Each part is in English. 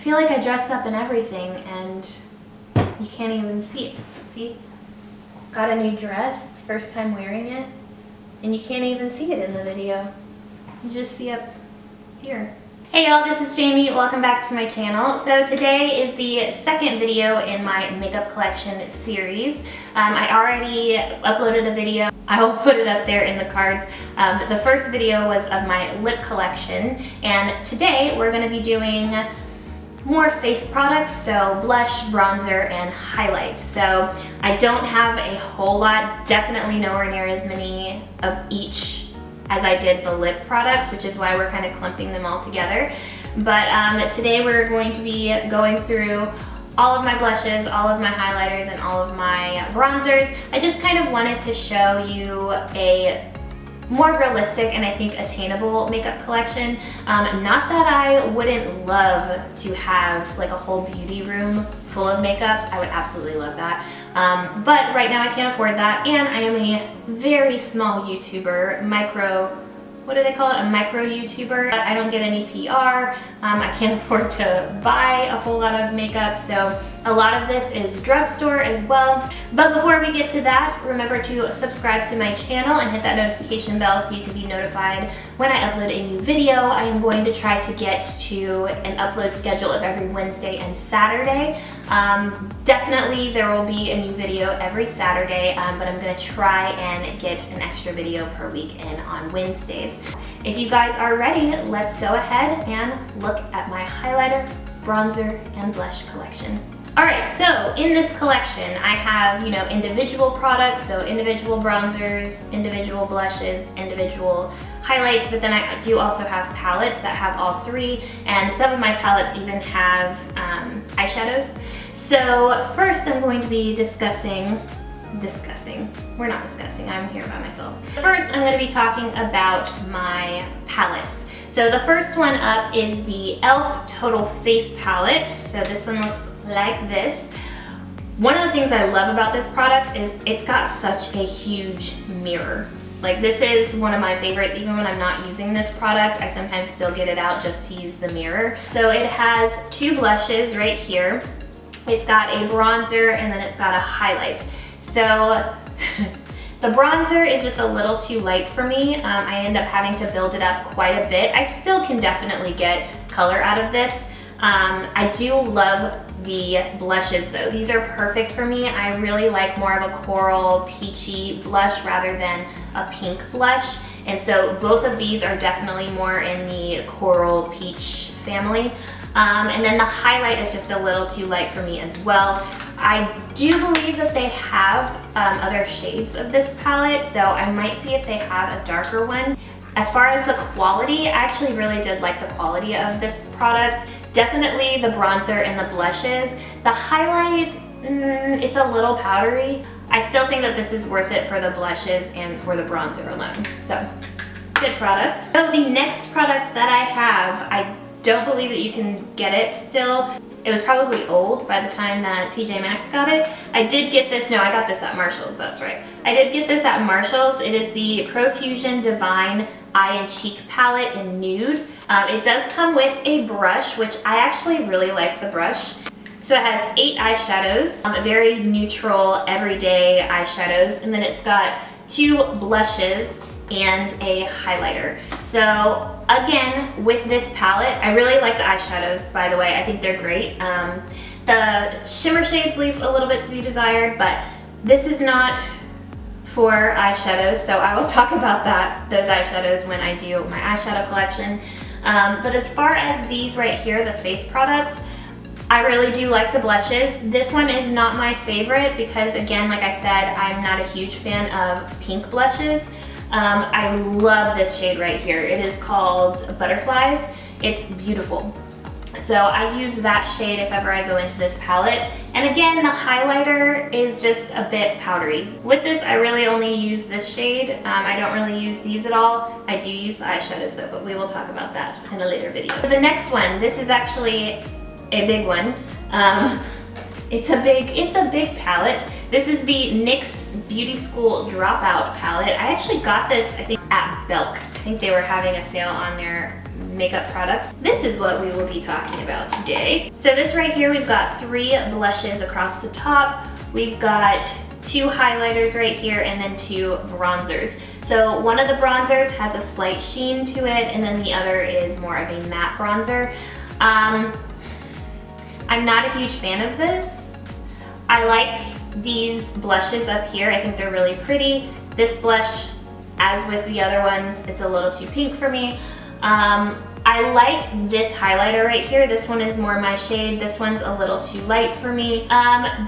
feel like I dressed up in everything and you can't even see it. See? Got a new dress, it's first time wearing it, and you can't even see it in the video. You just see up here. Hey y'all, this is Jamie. Welcome back to my channel. So today is the second video in my makeup collection series. I already uploaded a video. I will put it up there in the cards. The first video was of my lip collection, and today we're going to be doing more face products, so blush, bronzer, and highlight. So I don't have a whole lot, definitely nowhere near as many of each as I did the lip products, which is why we're kind of clumping them all together. But today we're going to be going through all of my blushes, all of my highlighters, and all of my bronzers. I just kind of wanted to show you a more realistic and I think attainable makeup collection. Not that I wouldn't love to have like a whole beauty room full of makeup. I would absolutely love that. But right now I can't afford that, and I am a very small YouTuber, what do they call it? A micro YouTuber. I don't get any PR. I can't afford to buy a whole lot of makeup, so a lot of this is drugstore as well. But before we get to that, remember to subscribe to my channel and hit that notification bell so you can be notified when I upload a new video. I am going to try to get to an upload schedule of every Wednesday and Saturday. Definitely there will be a new video every Saturday, but I'm gonna try and get an extra video per week in on Wednesdays. If you guys are ready, let's go ahead and look at my highlighter, bronzer, and blush collection. Alright, so in this collection I have, individual products, so individual bronzers, individual blushes, individual highlights, but then I do also have palettes that have all three, and some of my palettes even have eyeshadows. So first I'm going to be we're not discussing, I'm here by myself. First I'm going to be talking about my palettes. So the first one up is the e.l.f. Total Face Palette. So this one looks like this. One of the things I love about this product is it's got such a huge mirror. Like, this is one of my favorites. Even when I'm not using this product, I sometimes still get it out just to use the mirror. So it has two blushes right here. It's got a bronzer and then it's got a highlight. So the bronzer is just a little too light for me. I end up having to build it up quite a bit. I still can definitely get color out of this. I do love the blushes though. These are perfect for me. I really like more of a coral peachy blush rather than a pink blush. And so both of these are definitely more in the coral peach family. And then the highlight is just a little too light for me as well. I do believe that they have other shades of this palette, so I might see if they have a darker one. As far as the quality, I actually really did like the quality of this product. Definitely the bronzer and the blushes. The highlight, it's a little powdery. I still think that this is worth it for the blushes and for the bronzer alone. So, good product. So the next product that I have, I don't believe that you can get it still. It was probably old by the time that TJ Maxx got it. I did get this, no, I got this at Marshall's, that's right. I did get this at Marshall's. It is the Profusion Divine Eye and Cheek Palette in Nude. It does come with a brush, which I actually really like the brush. So it has 8 eyeshadows, very neutral, everyday eyeshadows, and then it's got 2 blushes and a highlighter. So again, with this palette, I really like the eyeshadows, by the way. I think they're great. The shimmer shades leave a little bit to be desired, but this is not for eyeshadows, so I will talk about those eyeshadows when I do my eyeshadow collection. But as far as these right here, the face products, I really do like the blushes. This one is not my favorite because, again, like I said, I'm not a huge fan of pink blushes. I love this shade right here. It is called Butterflies. It's beautiful. So I use that shade if ever I go into this palette. And again, the highlighter is just a bit powdery. With this, I really only use this shade. I don't really use these at all. I do use the eyeshadows though, but we will talk about that in a later video. So the next one, this is actually a big one. It's a big palette. This is the NYX Beauty School Dropout palette. I actually got this, I think, at Belk. I think they were having a sale on their makeup products, this is what we will be talking about today. So this right here, we've got 3 blushes across the top. We've got 2 highlighters right here and then 2 bronzers. So one of the bronzers has a slight sheen to it and then the other is more of a matte bronzer. I'm not a huge fan of this. I like these blushes up here. I think they're really pretty. This blush, as with the other ones, it's a little too pink for me. I like this highlighter right here. This one is more my shade. This one's a little too light for me.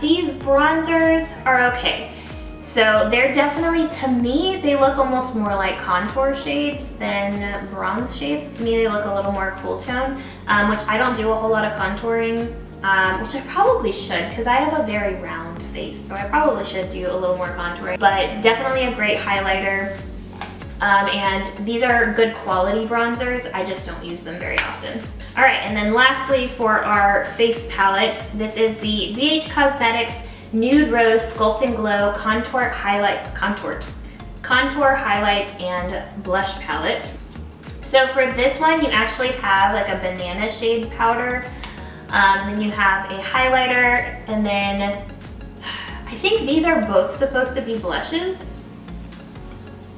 These bronzers are okay. So they're definitely, to me, they look almost more like contour shades than bronze shades. To me, they look a little more cool tone, which I don't do a whole lot of contouring, which I probably should because I have a very round face. So I probably should do a little more contouring, but definitely a great highlighter. And these are good quality bronzers. I just don't use them very often. All right, and then lastly for our face palettes, this is the BH Cosmetics Nude Rose Sculpt and Glow Contour Highlight and Blush Palette. So for this one, you actually have like a banana shade powder, then you have a highlighter, and then I think these are both supposed to be blushes.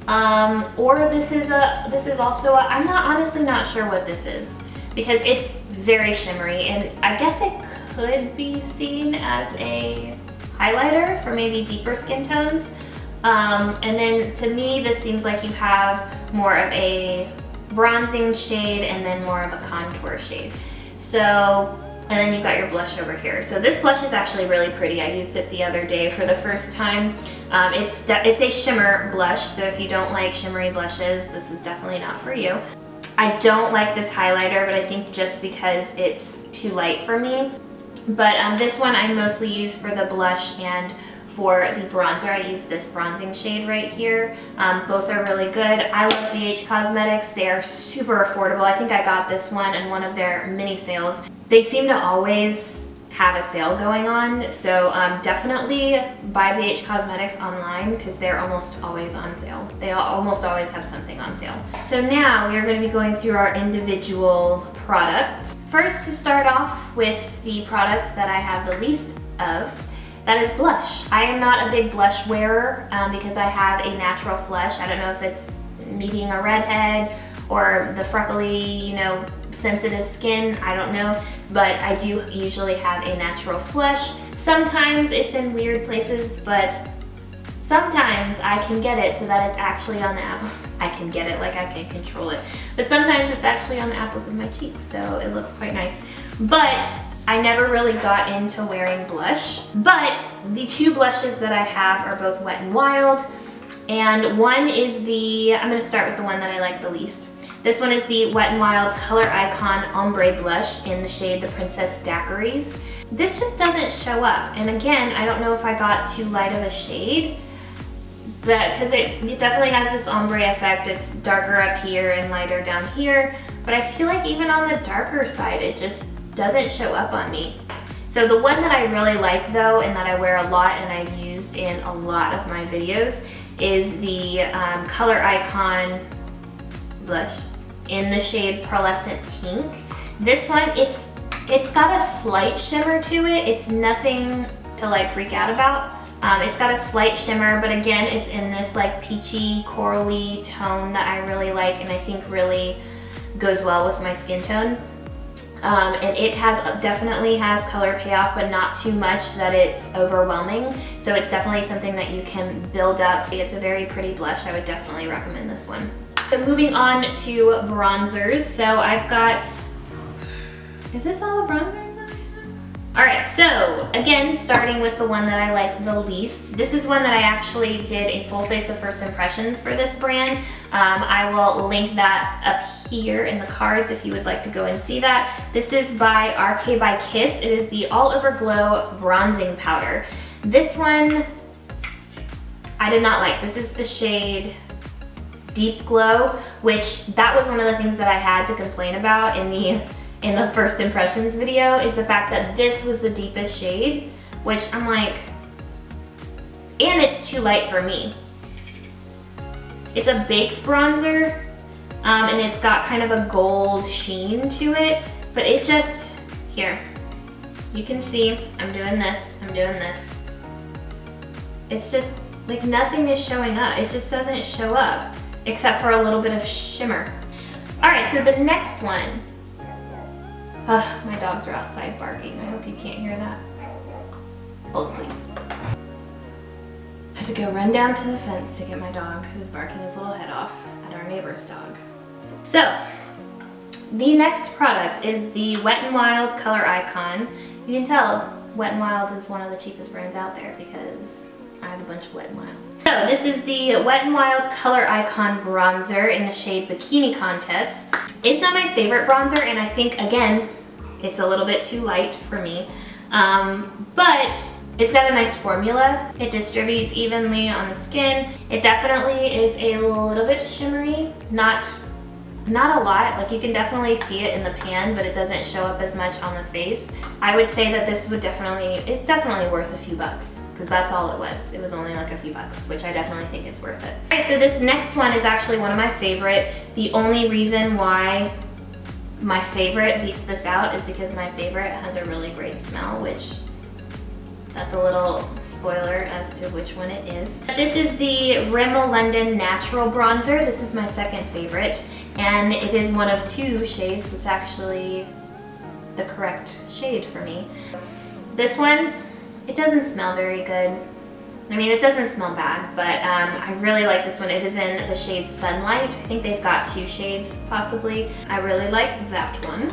Or this is also I'm honestly not sure what this is because it's very shimmery and I guess it could be seen as a highlighter for maybe deeper skin tones. And then to me, this seems like you have more of a bronzing shade and then more of a contour shade. So, and then you've got your blush over here. So this blush is actually really pretty. I used it the other day for the first time. It's a shimmer blush, so if you don't like shimmery blushes, this is definitely not for you. I don't like this highlighter, but I think just because it's too light for me. But this one I mostly use for the blush and for the bronzer. I use this bronzing shade right here. Both are really good. I love BH Cosmetics. They are super affordable. I think I got this one in one of their mini sales. They seem to always have a sale going on, so definitely buy BH Cosmetics online because they're almost always on sale. They almost always have something on sale. So now we're going to be going through our individual products. First, to start off with the product that I have the least of, that is blush. I am not a big blush wearer because I have a natural flush. I don't know if it's me being a redhead or the freckly, you know, sensitive skin, I don't know, but I do usually have a natural flush. Sometimes it's in weird places, but sometimes I can get it so that it's actually on the apples. I can get it, like I can control it. But sometimes it's actually on the apples of my cheeks, so it looks quite nice. But I never really got into wearing blush. But the 2 blushes that I have are both Wet n Wild, and one is the, I'm gonna start with the one that I like the least. This one is the Wet n Wild Color Icon Ombre Blush in the shade The Princess Daiquiris. This just doesn't show up, and again, I don't know if I got too light of a shade, but because it definitely has this ombre effect. It's darker up here and lighter down here, but I feel like even on the darker side, it just doesn't show up on me. So the one that I really like though, and that I wear a lot and I've used in a lot of my videos, is the Color Icon blush in the shade Pearlescent Pink. This one, it's got a slight shimmer to it. It's nothing to like freak out about. It's got a slight shimmer, but again, it's in this like peachy, corally tone that I really like and I think really goes well with my skin tone. And it definitely has color payoff, but not too much that it's overwhelming. So it's definitely something that you can build up. It's a very pretty blush. I would definitely recommend this one. So moving on to bronzers. So I've got, is this all the bronzers that I have? All right, so again, starting with the one that I like the least. This is one that I actually did a full face of first impressions for this brand. I will link that up here in the cards if you would like to go and see that. This is by RK by Kiss. It is the All Over Glow Bronzing Powder. This one, I did not like. This is the shade Deep Glow, which that was one of the things that I had to complain about in the first impressions video, is the fact that this was the deepest shade, which I'm like, and it's too light for me. It's a baked bronzer, and it's got kind of a gold sheen to it, but it just, here, you can see, I'm doing this. It's just, like nothing is showing up. It just doesn't show up, except for a little bit of shimmer. All right, so the next one. Ugh, my dogs are outside barking. I hope you can't hear that. Hold, please. I had to go run down to the fence to get my dog, who's barking his little head off at our neighbor's dog. So, the next product is the Wet n Wild Color Icon. You can tell Wet n Wild is one of the cheapest brands out there because I have a bunch of Wet n Wild. So this is the Wet n Wild Color Icon Bronzer in the shade Bikini Contest. It's not my favorite bronzer, and I think, again, it's a little bit too light for me. But it's got a nice formula. It distributes evenly on the skin. It definitely is a little bit shimmery, not a lot. Like, you can definitely see it in the pan, but it doesn't show up as much on the face. I would say that this would it's definitely worth a few bucks, because that's all it was. It was only like a few bucks, which I definitely think is worth it. All right, so this next one is actually one of my favorite. The only reason why my favorite beats this out is because my favorite has a really great smell, which that's a little spoiler as to which one it is. This is the Rimmel London Natural Bronzer. This is my second favorite, and it is one of two shades that's actually the correct shade for me. This one, it doesn't smell very good. I mean, it doesn't smell bad, but I really like this one. It is in the shade Sunlight. I think they've got two shades, possibly. I really like that one.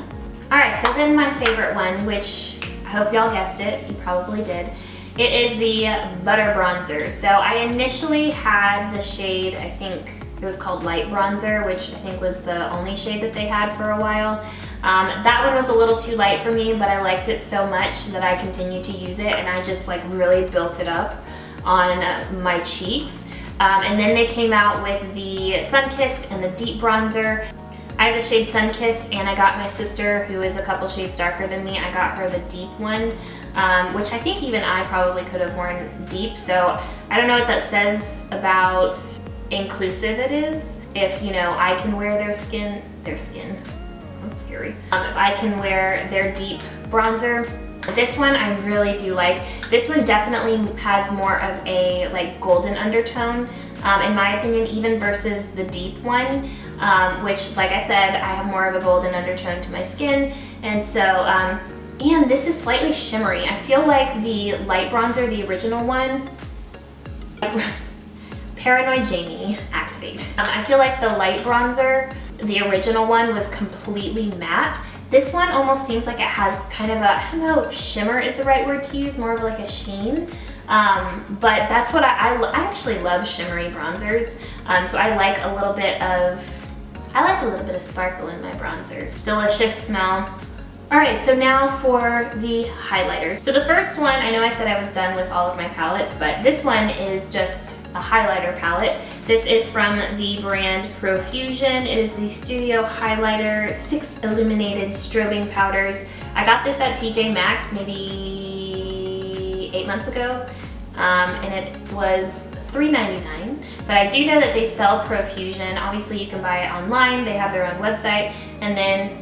All right, so then my favorite one, which I hope y'all guessed it. You probably did. It is the Butter Bronzer. So I initially had the shade, I think it was called Light Bronzer, which I think was the only shade that they had for a while. That one was a little too light for me, but I liked it so much that I continued to use it, and I just like really built it up on my cheeks. And then they came out with the Sun-Kissed and the Deep Bronzer. I have the shade Sun-Kissed, and I got my sister, who is a couple shades darker than me, I got her the deep one, which I think even I probably could have worn deep. So I don't know what that says about inclusive it is. If, you know, I can wear their skin, that's scary. If I can wear their deep bronzer. This one I really do like. This one definitely has more of a like golden undertone, in my opinion, even versus the deep one, which, like I said, I have more of a golden undertone to my skin. And so, and this is slightly shimmery. I feel like the light bronzer, the original one, Paranoid Jamie, activate. I feel like the light bronzer, the original one, was completely matte. This one almost seems like it has kind of a, I don't know if shimmer is the right word to use, more of like a sheen. But that's what I actually love shimmery bronzers. So I like a little bit of sparkle in my bronzers. Delicious smell. All right, so now for the highlighters. So the first one, I know I said I was done with all of my palettes, but this one is just a highlighter palette. This is from the brand Profusion. It is the Studio Highlighter 6 Illuminated Strobing Powders. I got this at TJ Maxx maybe 8 months ago, and it was $3.99. But I do know that they sell Profusion. Obviously, you can buy it online. They have their own website. And then,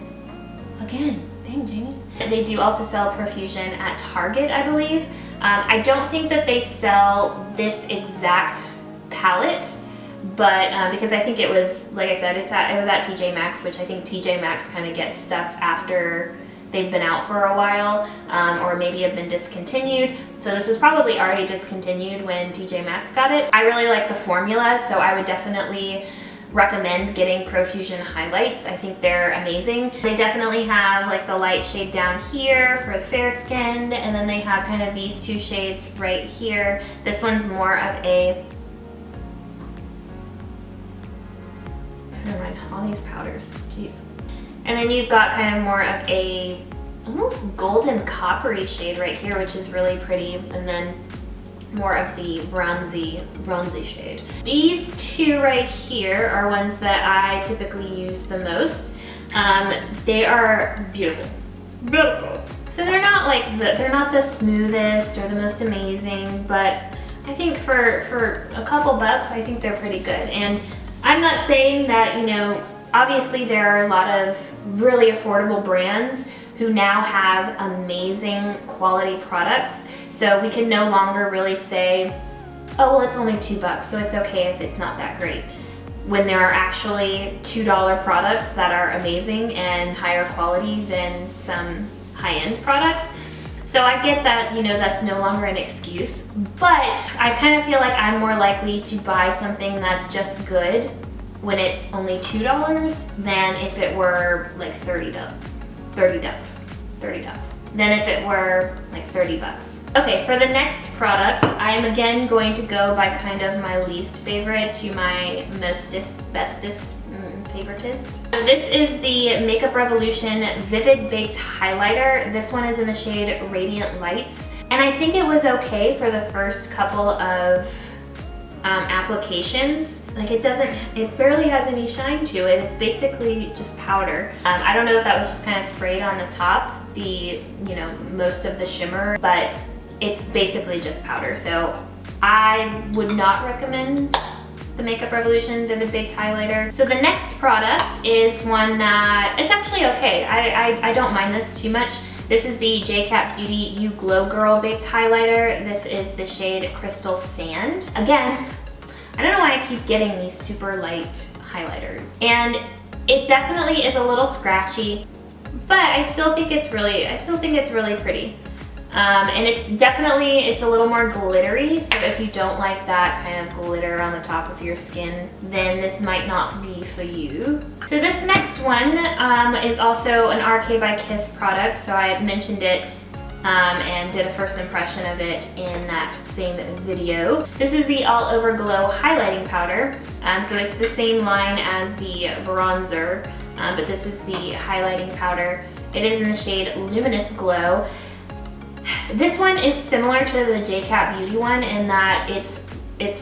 again, dang, Jamie. They do also sell Profusion at Target, I believe. I don't think that they sell this exact palette, but because I think it was, like I said, it was at TJ Maxx, which I think TJ Maxx kind of gets stuff after they've been out for a while, or maybe have been discontinued. So this was probably already discontinued when TJ Maxx got it. I really like the formula, so I would definitely recommend getting Profusion highlights. I think they're amazing. They definitely have like the light shade down here for fair skinned, and then they have kind of these two shades right here. This one's more of a, never mind, all these powders, jeez. And then you've got kind of more of a almost golden coppery shade right here, which is really pretty, and then more of the bronzy shade. These two right here are ones that I typically use the most. They are beautiful, beautiful. So they're not like they're not the smoothest or the most amazing, but I think for a couple bucks, I think they're pretty good. And I'm not saying that, you know, obviously there are a lot of really affordable brands who now have amazing quality products. So we can no longer really say, oh, well, it's only $2, so it's okay if it's not that great, when there are actually $2 products that are amazing and higher quality than some high-end products. So I get that, you know, that's no longer an excuse, but I kind of feel like I'm more likely to buy something that's just good when it's only $2 than if it were like 30 ducks, than if it were like 30 bucks. Okay, for the next product, I am again going to go by kind of my least favorite to my bestest, favoritist. So this is the Makeup Revolution Vivid Baked Highlighter. This one is in the shade Radiant Lights. And I think it was okay for the first couple of applications. Like it barely has any shine to it. It's basically just powder. I don't know if that was just kind of sprayed on the top, most of the shimmer, but it's basically just powder. So I would not recommend the Makeup Revolution Vivid Baked Highlighter. So the next product is one that, it's actually okay. I don't mind this too much. This is the JCat Beauty You Glow Girl Baked Highlighter. This is the shade Crystal Sand. Again, I don't know why I keep getting these super light highlighters. And it definitely is a little scratchy, but I still think it's really pretty. And it's a little more glittery, so if you don't like that kind of glitter on the top of your skin, then this might not be for you. So this next one is also an RK by Kiss product, so I mentioned it and did a first impression of it in that same video. This is the All Over Glow Highlighting Powder, so it's the same line as the bronzer, but this is the highlighting powder. It is in the shade Luminous Glow. This one is similar to the JCat Beauty one in that it's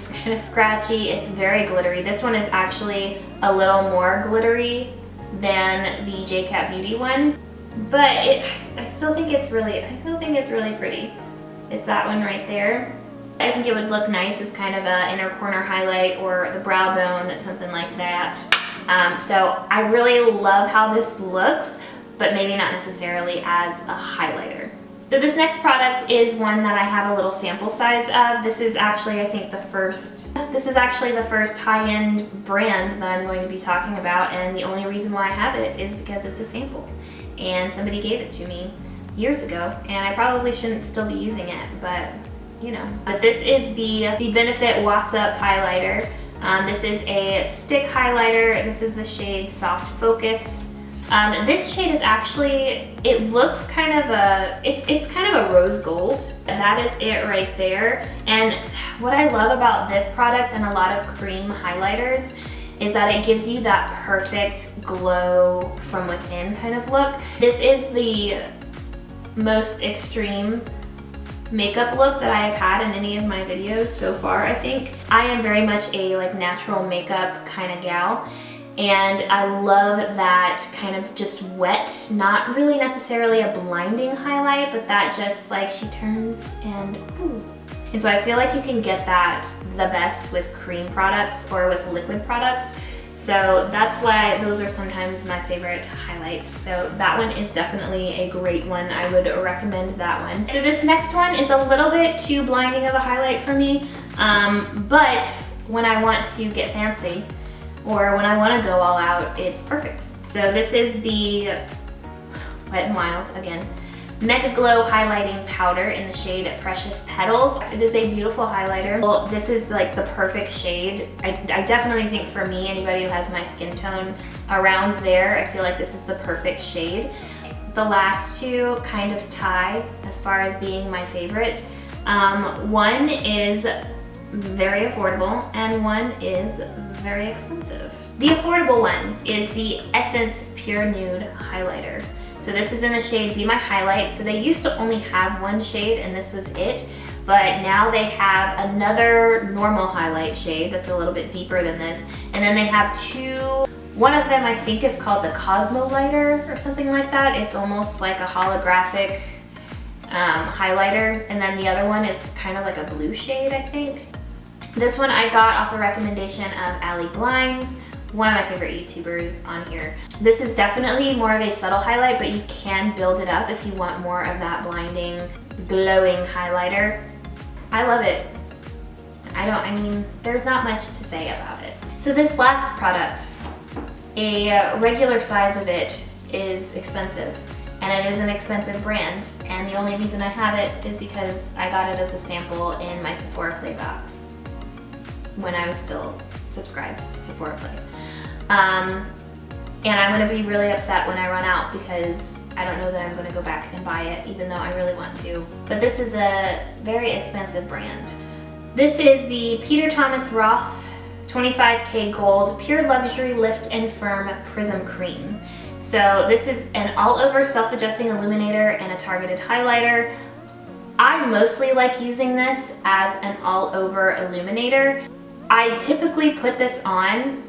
kind of scratchy, it's very glittery. This one is actually a little more glittery than the JCat Beauty one, but I still think it's really pretty. It's that one right there. I think it would look nice as kind of an inner corner highlight or the brow bone, something like that. So I really love how this looks, but maybe not necessarily as a highlighter. So this next product is one that I have a little sample size of. This is actually, I think, the first high-end brand that I'm going to be talking about, and the only reason why I have it is because it's a sample. And somebody gave it to me years ago, and I probably shouldn't still be using it, but you know. But this is the Benefit What's Up highlighter. This is a stick highlighter. This is the shade Soft Focus. This shade is actually, it looks kind of it's kind of a rose gold. And that is it right there. And what I love about this product and a lot of cream highlighters is that it gives you that perfect glow from within kind of look. This is the most extreme makeup look that I have had in any of my videos so far, I think. I am very much a natural makeup kind of gal. And I love that kind of just wet, not really necessarily a blinding highlight, but that just she turns and ooh. And so I feel like you can get that the best with cream products or with liquid products. So that's why those are sometimes my favorite highlights. So that one is definitely a great one. I would recommend that one. So this next one is a little bit too blinding of a highlight for me, but when I want to get fancy, or when I want to go all out, it's perfect. So this is the Wet n Wild, again, Mega Glow Highlighting Powder in the shade Precious Petals. It is a beautiful highlighter. Well, this is the perfect shade. I definitely think for me, anybody who has my skin tone around there, I feel like this is the perfect shade. The last two kind of tie as far as being my favorite. One is very affordable and one is very expensive. The affordable one is the Essence Pure Nude Highlighter. So this is in the shade Be My Highlight. So they used to only have one shade and this was it, but now they have another normal highlight shade that's a little bit deeper than this, and then they have two. One of them I think is called the Cosmo Lighter or something like that. It's almost like a holographic highlighter, and then the other one is kind of like a blue shade, I think. This one I got off the recommendation of Allie Blinds, one of my favorite YouTubers on here. This is definitely more of a subtle highlight, but you can build it up if you want more of that blinding, glowing highlighter. I love it. I mean, there's not much to say about it. So this last product, a regular size of it is expensive, and it is an expensive brand, and the only reason I have it is because I got it as a sample in my Sephora Play box when I was still subscribed to Sephora Play. And I'm gonna be really upset when I run out because I don't know that I'm gonna go back and buy it, even though I really want to. But this is a very expensive brand. This is the Peter Thomas Roth 25K Gold Pure Luxury Lift and Firm Prism Cream. So this is an all-over self-adjusting illuminator and a targeted highlighter. I mostly like using this as an all-over illuminator. I typically put this on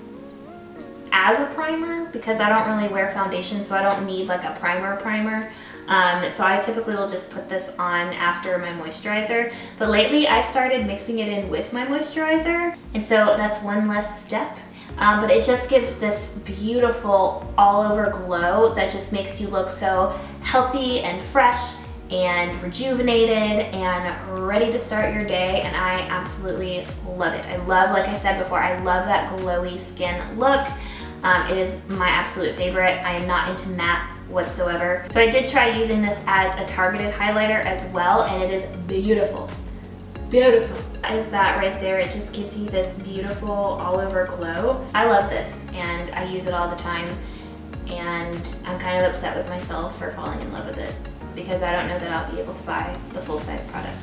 as a primer because I don't really wear foundation, so I don't need like a primer. So I typically will just put this on after my moisturizer. But lately I started mixing it in with my moisturizer, and so that's one less step. But it just gives this beautiful all-over glow that just makes you look so healthy and fresh and rejuvenated and ready to start your day, and I absolutely love it. I love, like I said before, I love that glowy skin look. It is my absolute favorite. I am not into matte whatsoever. So I did try using this as a targeted highlighter as well, and it is beautiful. Beautiful. Is that right there? It just gives you this beautiful all-over glow. I love this, and I use it all the time, and I'm kind of upset with myself for falling in love with it because I don't know that I'll be able to buy the full-size product.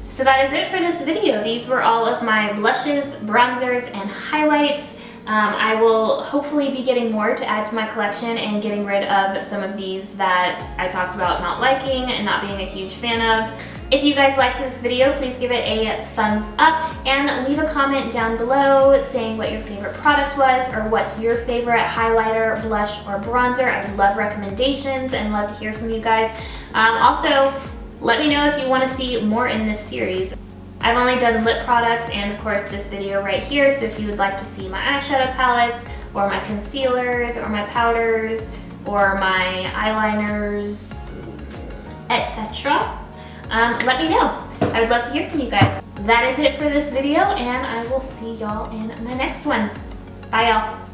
So that is it for this video. These were all of my blushes, bronzers, and highlights. I will hopefully be getting more to add to my collection and getting rid of some of these that I talked about not liking and not being a huge fan of. If you guys liked this video, please give it a thumbs up and leave a comment down below saying what your favorite product was or what's your favorite highlighter, blush, or bronzer. I love recommendations and love to hear from you guys. Also, let me know if you want to see more in this series. I've only done lip products and of course this video right here, so if you would like to see my eyeshadow palettes or my concealers or my powders or my eyeliners, etc., let me know. I would love to hear from you guys. That is it for this video, and I will see y'all in my next one. Bye y'all.